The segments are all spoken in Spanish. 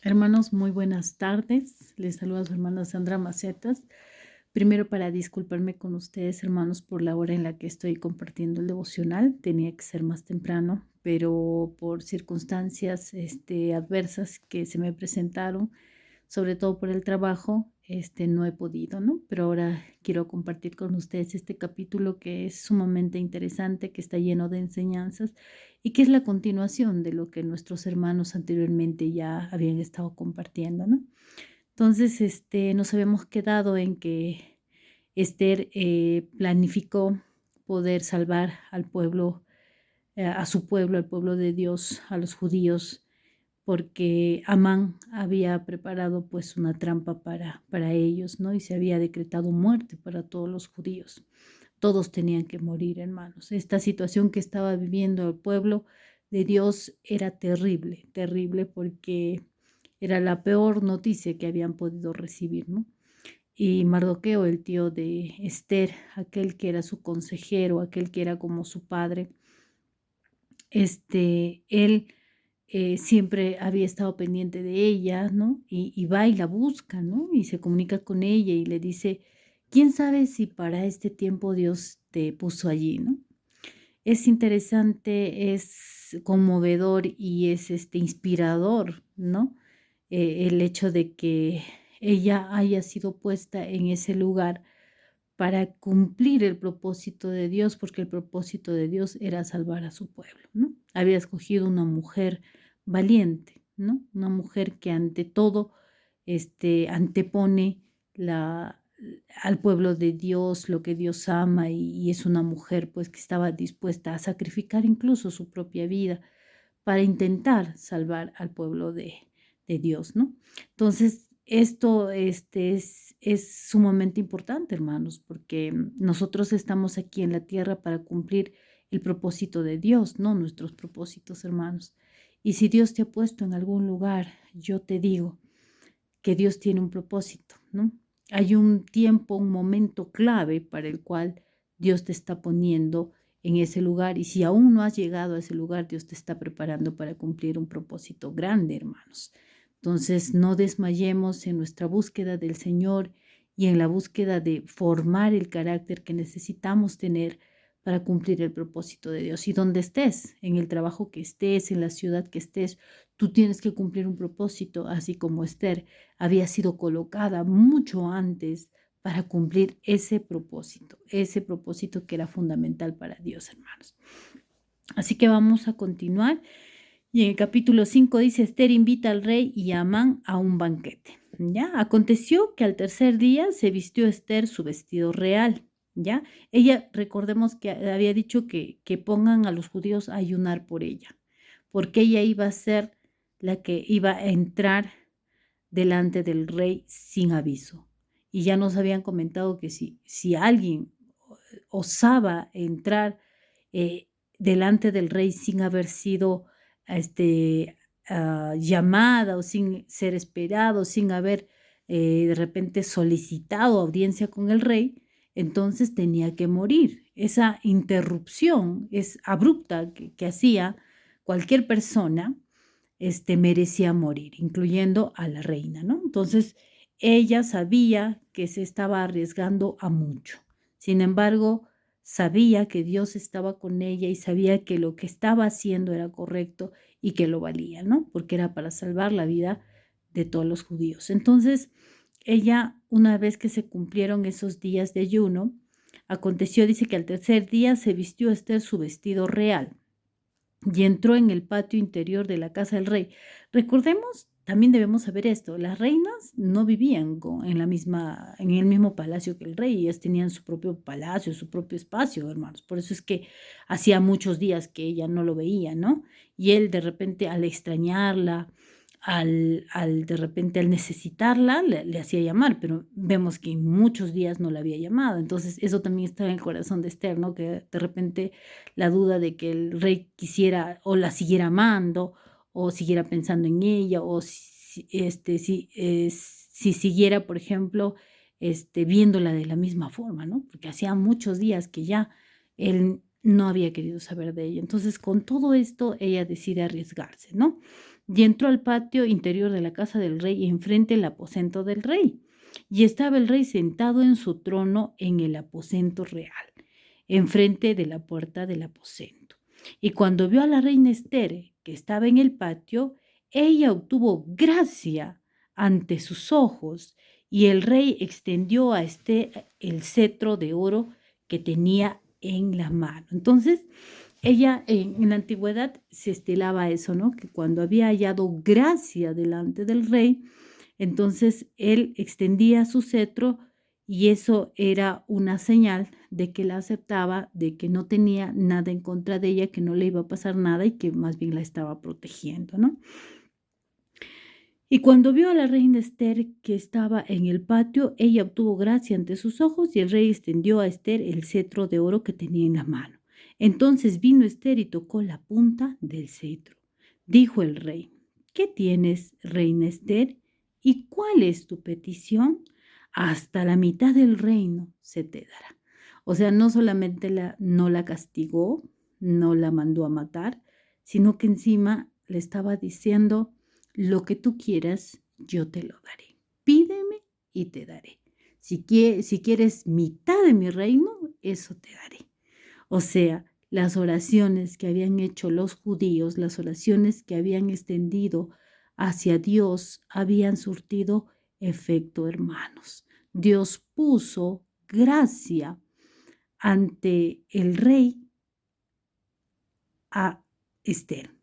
Hermanos, muy buenas tardes. Les saluda su hermana Sandra Macetas. Primero para disculparme con ustedes, hermanos, por la hora en la que estoy compartiendo el devocional. Tenía que ser más temprano, pero por circunstancias adversas que se me presentaron, sobre todo por el trabajo, no he podido, ¿no? Pero ahora quiero compartir con ustedes este capítulo que es sumamente interesante, que está lleno de enseñanzas y que es la continuación de lo que nuestros hermanos anteriormente ya habían estado compartiendo, ¿no? Entonces, nos habíamos quedado en que Esther planificó poder salvar al pueblo, a su pueblo, al pueblo de Dios, a los judíos, porque Amán había preparado pues una trampa para ellos, ¿no? Y se había decretado muerte para todos los judíos. Todos tenían que morir, hermanos. Esta situación que estaba viviendo el pueblo de Dios era terrible, terrible porque era la peor noticia que habían podido recibir, ¿no? Y Mardoqueo, el tío de Esther, aquel que era su consejero, aquel que era como su padre, él siempre había estado pendiente de ella, ¿no? Y va y la busca, ¿no? Y se comunica con ella y le dice, ¿quién sabe si para este tiempo Dios te puso allí, ¿no? Es interesante, es conmovedor y es inspirador, ¿no? El hecho de que ella haya sido puesta en ese lugar para cumplir el propósito de Dios, porque el propósito de Dios era salvar a su pueblo, ¿no? Había escogido una mujer valiente, ¿no? Una mujer que ante todo, antepone la, al pueblo de Dios, lo que Dios ama, y es una mujer, pues, que estaba dispuesta a sacrificar incluso su propia vida para intentar salvar al pueblo de Dios, ¿no? Entonces, esto es sumamente importante, hermanos, porque nosotros estamos aquí en la tierra para cumplir el propósito de Dios, no nuestros propósitos, hermanos. Y si Dios te ha puesto en algún lugar, yo te digo que Dios tiene un propósito, ¿no? Hay un tiempo, un momento clave para el cual Dios te está poniendo en ese lugar, y si aún no has llegado a ese lugar, Dios te está preparando para cumplir un propósito grande, hermanos. Entonces, no desmayemos en nuestra búsqueda del Señor y en la búsqueda de formar el carácter que necesitamos tener para cumplir el propósito de Dios. Y donde estés, en el trabajo que estés, en la ciudad que estés, tú tienes que cumplir un propósito, así como Esther había sido colocada mucho antes para cumplir ese propósito que era fundamental para Dios, hermanos. Así que vamos a continuar. Y en el capítulo 5 dice, Esther invita al rey y a Amán a un banquete. ¿Ya? Aconteció que al tercer día se vistió Esther su vestido real. ¿Ya? Ella, recordemos que había dicho que pongan a los judíos a ayunar por ella, porque ella iba a ser la que iba a entrar delante del rey sin aviso. Y ya nos habían comentado que si alguien osaba entrar eh, delante del rey sin haber sido llamada o sin ser esperado, sin haber de repente solicitado audiencia con el rey, entonces tenía que morir. Esa interrupción es abrupta que hacía cualquier persona merecía morir, incluyendo a la reina, ¿no? Entonces, ella sabía que se estaba arriesgando a mucho. Sin embargo, sabía que Dios estaba con ella y sabía que lo que estaba haciendo era correcto y que lo valía, ¿no? Porque era para salvar la vida de todos los judíos. Entonces, ella, una vez que se cumplieron esos días de ayuno, aconteció, dice que al tercer día se vistió Esther su vestido real y entró en el patio interior de la casa del rey. Recordemos, también debemos saber esto, las reinas no vivían en el mismo palacio que el rey, ellas tenían su propio palacio, su propio espacio, hermanos. Por eso es que hacía muchos días que ella no lo veía, ¿no? Y él de repente al extrañarla, de repente al necesitarla, le hacía llamar, pero vemos que en muchos días no la había llamado. Entonces eso también estaba en el corazón de Esther, ¿no? Que de repente la duda de que el rey quisiera o la siguiera amando o siguiera pensando en ella o si siguiera, por ejemplo, viéndola de la misma forma, ¿no? Porque hacía muchos días que ya él no había querido saber de ella. Entonces, con todo esto, ella decide arriesgarse, ¿no? y entró al patio interior de la casa del rey, enfrente del aposento del rey. Y estaba el rey sentado en su trono en el aposento real, enfrente de la puerta del aposento. Y cuando vio a la reina Esther, que estaba en el patio, ella obtuvo gracia ante sus ojos, y el rey extendió a Esther el cetro de oro que tenía en la mano. Entonces, ella en la antigüedad se estilaba eso, ¿no? Que cuando había hallado gracia delante del rey, entonces él extendía su cetro y eso era una señal de que la aceptaba, de que no tenía nada en contra de ella, que no le iba a pasar nada y que más bien la estaba protegiendo, ¿no? Y cuando vio a la reina Esther que estaba en el patio, ella obtuvo gracia ante sus ojos y el rey extendió a Esther el cetro de oro que tenía en la mano. Entonces vino Esther y tocó la punta del cetro. Dijo el rey: ¿Qué tienes, reina Esther? ¿Y cuál es tu petición? Hasta la mitad del reino se te dará. O sea, no solamente no la castigó, no la mandó a matar, sino que encima le estaba diciendo: lo que tú quieras, yo te lo daré. Pídeme y te daré. Si quieres mitad de mi reino, eso te daré. O sea, las oraciones que habían hecho los judíos, las oraciones que habían extendido hacia Dios, habían surtido efecto, hermanos. Dios puso gracia ante el rey a Esther.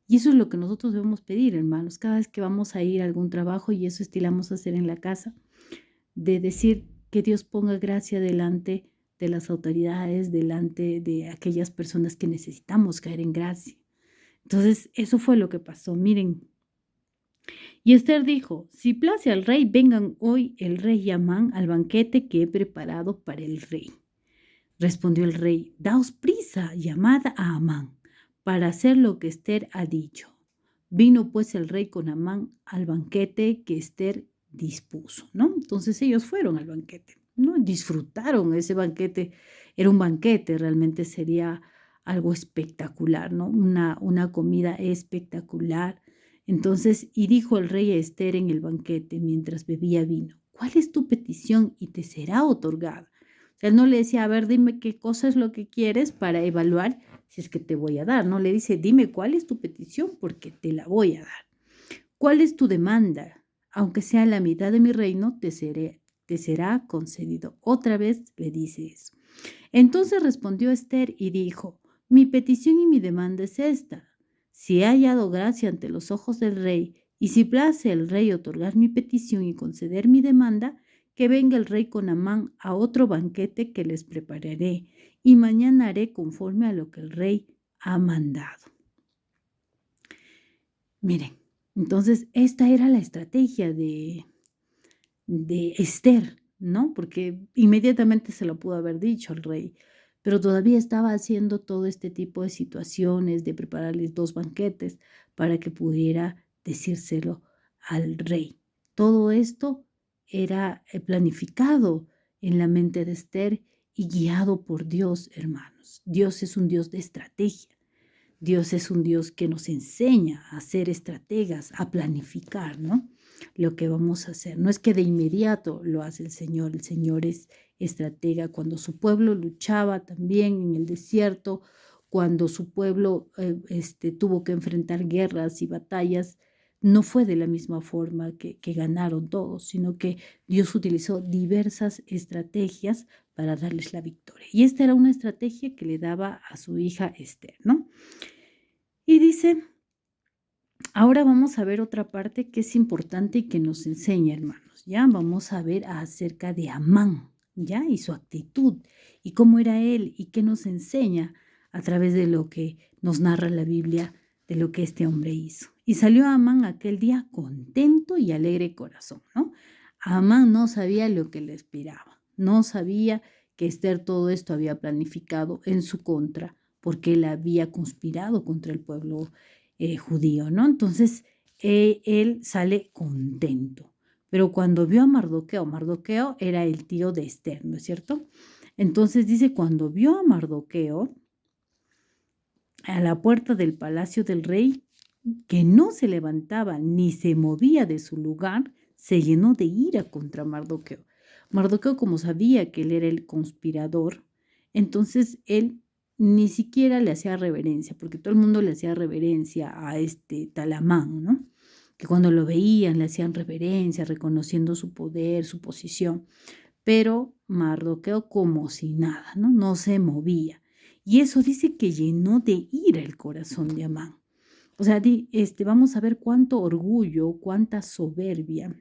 Y eso es lo que nosotros debemos pedir, hermanos, cada vez que vamos a ir a algún trabajo, y eso estilamos hacer en la casa, de decir que Dios ponga gracia delante de las autoridades, delante de aquellas personas que necesitamos caer en gracia. Entonces, eso fue lo que pasó, miren. Y Esther dijo: si place al rey, vengan hoy el rey y Amán al banquete que he preparado para el rey. Respondió el rey: daos prisa, llamad a Amán, para hacer lo que Esther ha dicho. Vino pues el rey con Amán al banquete que Esther dispuso, ¿no? Entonces ellos fueron al banquete, ¿no? Disfrutaron ese banquete. Era un banquete, realmente sería algo espectacular, ¿no? Una comida espectacular. Entonces, y dijo el rey a Esther en el banquete mientras bebía vino: ¿cuál es tu petición y te será otorgada? O sea, él no le decía: a ver, dime qué cosa es lo que quieres para evaluar si es que te voy a dar. No le dice: dime cuál es tu petición porque te la voy a dar. ¿Cuál es tu demanda? Aunque sea la mitad de mi reino, te será concedido. Otra vez le dice eso. Entonces respondió Esther y dijo: mi petición y mi demanda es esta. Si he hallado gracia ante los ojos del rey, y si place el rey otorgar mi petición y conceder mi demanda, que venga el rey con Amán a otro banquete que les prepararé, y mañana haré conforme a lo que el rey ha mandado. Miren, entonces esta era la estrategia de Esther, ¿no? Porque inmediatamente se lo pudo haber dicho al rey, pero todavía estaba haciendo todo este tipo de situaciones, de prepararles 2 banquetes para que pudiera decírselo al rey. Todo esto era planificado en la mente de Esther y guiado por Dios, hermanos. Dios es un Dios de estrategia. Dios es un Dios que nos enseña a ser estrategas, a planificar, ¿no? Lo que vamos a hacer. No es que de inmediato lo hace el Señor es estratega. Cuando su pueblo luchaba también en el desierto, cuando su pueblo tuvo que enfrentar guerras y batallas, no fue de la misma forma que ganaron todos, sino que Dios utilizó diversas estrategias para darles la victoria. Y esta era una estrategia que le daba a su hija Esther, ¿no? Y dice, ahora vamos a ver otra parte que es importante y que nos enseña, hermanos, ¿ya? Vamos a ver acerca de Amán, ¿ya? Y su actitud, y cómo era él, y qué nos enseña a través de lo que nos narra la Biblia, de lo que este hombre hizo. Y salió Amán aquel día contento y alegre corazón, ¿no? Amán no sabía lo que le esperaba, no sabía que Esther todo esto había planificado en su contra, porque él había conspirado contra el pueblo judío, ¿no? Entonces, él sale contento. Pero cuando vio a Mardoqueo, Mardoqueo era el tío de Esther, ¿no es cierto? Entonces dice, cuando vio a Mardoqueo a la puerta del palacio del rey, que no se levantaba ni se movía de su lugar, se llenó de ira contra Mardoqueo. Mardoqueo, como sabía que él era el conspirador, entonces él ni siquiera le hacía reverencia, porque todo el mundo le hacía reverencia a este Talamán, ¿no? Que cuando lo veían le hacían reverencia, reconociendo su poder, su posición. Pero Mardoqueo como si nada, ¿no? No se movía. Y eso dice que llenó de ira el corazón de Amán. O sea, vamos a ver cuánto orgullo, cuánta soberbia,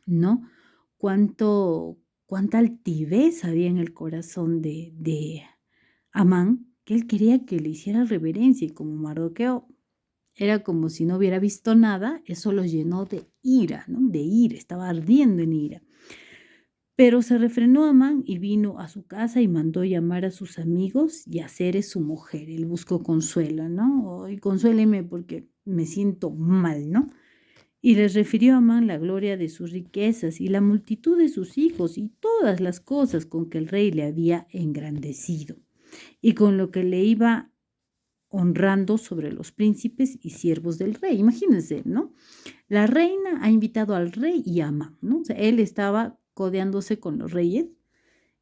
¿no? Cuánta altivez había en el corazón de Amán, que él quería que le hiciera reverencia y como Mardoqueo era como si no hubiera visto nada, eso lo llenó de ira, ¿no? De ira, estaba ardiendo en ira. Pero se refrenó Amán y vino a su casa y mandó llamar a sus amigos y a Zeres su mujer. Él buscó consuelo, ¿no? Y consuéleme porque me siento mal, ¿no? Y les refirió a Amán la gloria de sus riquezas y la multitud de sus hijos y todas las cosas con que el rey le había engrandecido y con lo que le iba honrando sobre los príncipes y siervos del rey. Imagínense, ¿no? La reina ha invitado al rey y a Amán, ¿no? O sea, él estaba codeándose con los reyes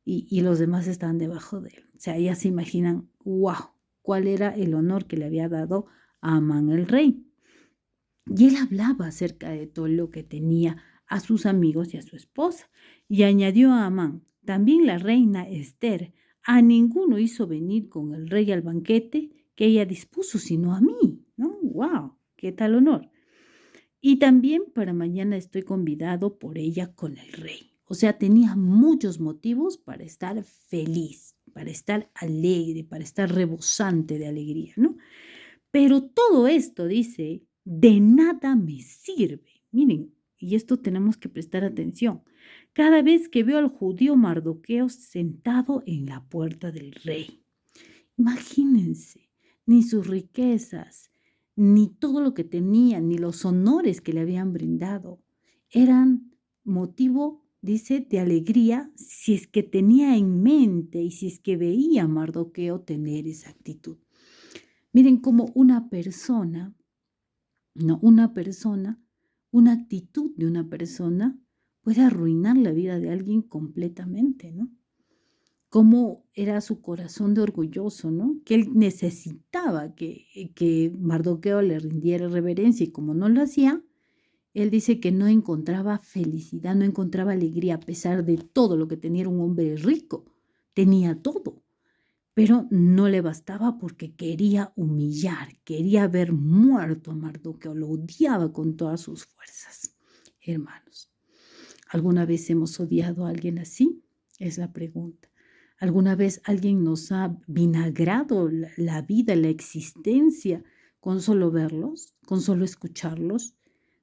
y los demás estaban debajo de él. O sea, ya se imaginan, wow, cuál era el honor que le había dado a Amán el rey. Y él hablaba acerca de todo lo que tenía a sus amigos y a su esposa. Y añadió a Amán, también la reina Esther, a ninguno hizo venir con el rey al banquete que ella dispuso, sino a mí, ¿no? ¡Wow! ¡Qué tal honor! Y también para mañana estoy convidado por ella con el rey. O sea, tenía muchos motivos para estar feliz, para estar alegre, para estar rebosante de alegría, ¿no? Pero todo esto, dice, de nada me sirve. Miren, y esto tenemos que prestar atención. Cada vez que veo al judío Mardoqueo sentado en la puerta del rey. Imagínense, ni sus riquezas, ni todo lo que tenía, ni los honores que le habían brindado, eran motivo, dice, de alegría si es que tenía en mente y si es que veía a Mardoqueo tener esa actitud. Miren cómo una persona, no, una actitud de una persona puede arruinar la vida de alguien completamente, ¿no? Cómo era su corazón de orgulloso, ¿no? Que él necesitaba que Mardoqueo le rindiera reverencia y como no lo hacía, él dice que no encontraba felicidad, no encontraba alegría a pesar de todo lo que tenía. Era un hombre rico, tenía todo, pero no le bastaba porque quería humillar, quería ver muerto a Mardoqueo, lo odiaba con todas sus fuerzas. Hermanos, ¿alguna vez hemos odiado a alguien así? Es la pregunta. ¿Alguna vez alguien nos ha vinagrado la vida, la existencia con solo verlos, con solo escucharlos?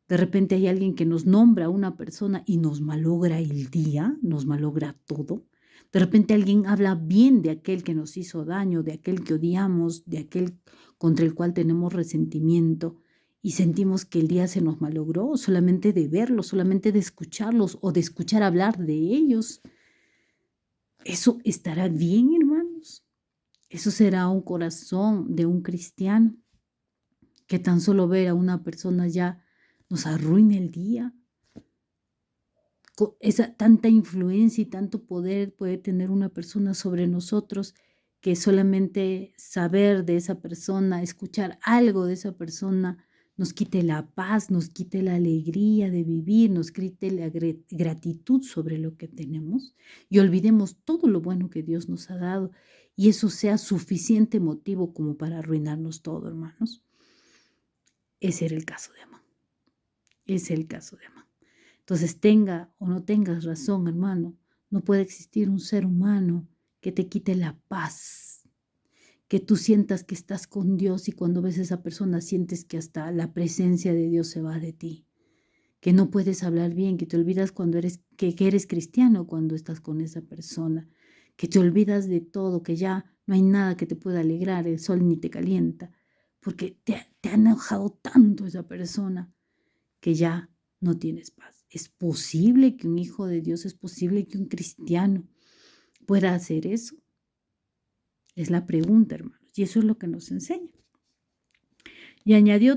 De repente hay alguien que nos nombra a una persona y nos malogra el día, nos malogra todo. De repente alguien habla bien de aquel que nos hizo daño, de aquel que odiamos, de aquel contra el cual tenemos resentimiento y sentimos que el día se nos malogró solamente de verlos, solamente de escucharlos o de escuchar hablar de ellos. ¿Eso estará bien, hermanos? ¿Eso será un corazón de un cristiano que tan solo ver a una persona ya nos arruina el día? Esa tanta influencia y tanto poder puede tener una persona sobre nosotros que solamente saber de esa persona, escuchar algo de esa persona, nos quite la paz, nos quite la alegría de vivir, nos quite la gratitud sobre lo que tenemos y olvidemos todo lo bueno que Dios nos ha dado y eso sea suficiente motivo como para arruinarnos todo, hermanos. Ese era el caso de Amán. Ese es el caso de Amán. Entonces, tenga o no tengas razón, hermano, no puede existir un ser humano que te quite la paz, que tú sientas que estás con Dios y cuando ves a esa persona sientes que hasta la presencia de Dios se va de ti, que no puedes hablar bien, que te olvidas que eres cristiano cuando estás con esa persona, que te olvidas de todo, que ya no hay nada que te pueda alegrar, el sol ni te calienta, porque te ha enojado tanto esa persona que ya no tienes paz. ¿Es posible que un hijo de Dios, es posible que un cristiano pueda hacer eso? Es la pregunta, hermanos, y eso es lo que nos enseña. Y añadió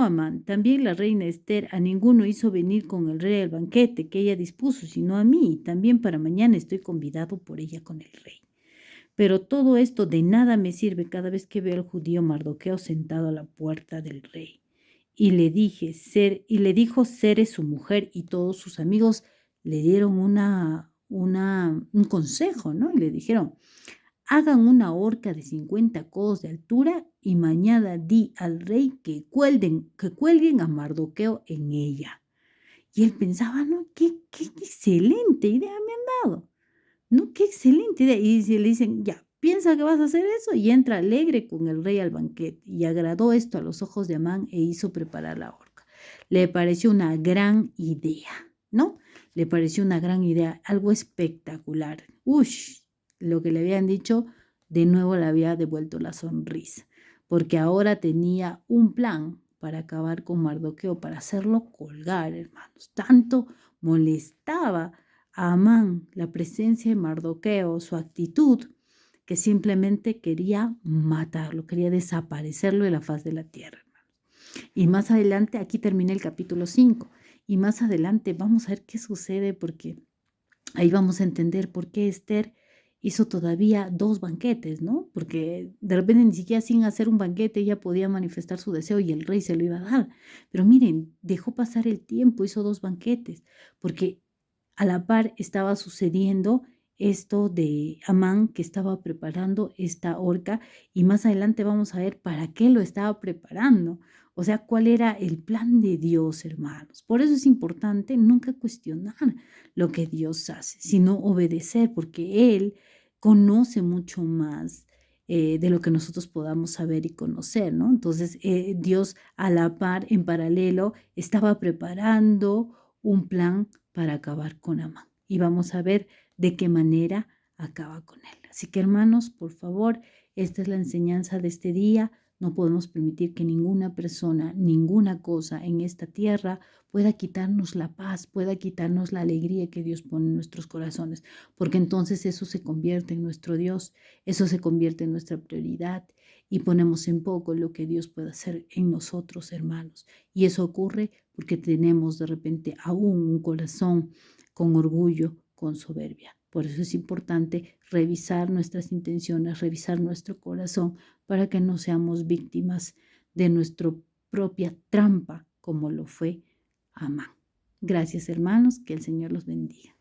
Amán, también la reina Esther a ninguno hizo venir con el rey al banquete que ella dispuso, sino a mí, y también para mañana estoy convidado por ella con el rey. Pero todo esto de nada me sirve cada vez que veo al judío Mardoqueo sentado a la puerta del rey. Y le dijo Ceres su mujer, y todos sus amigos le dieron un consejo, ¿no? Y le dijeron: hagan una horca de 50 codos de altura y mañana di al rey que cuelguen a Mardoqueo en ella. Y él pensaba, no, qué excelente idea me han dado. No, qué excelente idea. Y le dicen, ya, piensa que vas a hacer eso, y entra alegre con el rey al banquete. Y agradó esto a los ojos de Amán e hizo preparar la horca. Le pareció una gran idea, ¿no? Le pareció una gran idea, algo espectacular. Ush, lo que le habían dicho, de nuevo le había devuelto la sonrisa, porque ahora tenía un plan para acabar con Mardoqueo, para hacerlo colgar, hermanos. Tanto molestaba a Amán la presencia de Mardoqueo, su actitud, que simplemente quería matarlo, quería desaparecerlo de la faz de la tierra. Y más adelante, aquí termina el capítulo 5, y más adelante vamos a ver qué sucede, porque ahí vamos a entender por qué Esther hizo todavía 2 banquetes, ¿no? Porque de repente ni siquiera sin hacer un banquete ella podía manifestar su deseo y el rey se lo iba a dar. Pero miren, dejó pasar el tiempo, hizo 2 banquetes, porque a la par estaba sucediendo esto de Amán, que estaba preparando esta horca, y más adelante vamos a ver para qué lo estaba preparando. O sea, cuál era el plan de Dios, hermanos. Por eso es importante nunca cuestionar lo que Dios hace, sino obedecer, porque Él conoce mucho más de lo que nosotros podamos saber y conocer, ¿no? Entonces, Dios a la par, en paralelo, estaba preparando un plan para acabar con Amán. Y vamos a ver de qué manera acaba con él. Así que, hermanos, por favor, esta es la enseñanza de este día. No podemos permitir que ninguna persona, ninguna cosa en esta tierra pueda quitarnos la paz, pueda quitarnos la alegría que Dios pone en nuestros corazones, porque entonces eso se convierte en nuestro Dios, eso se convierte en nuestra prioridad, y ponemos en poco lo que Dios puede hacer en nosotros, hermanos. Y eso ocurre porque tenemos de repente aún un corazón con orgullo, con soberbia. Por eso es importante revisar nuestras intenciones, revisar nuestro corazón, para que no seamos víctimas de nuestra propia trampa, como lo fue Amán. Gracias, hermanos, que el Señor los bendiga.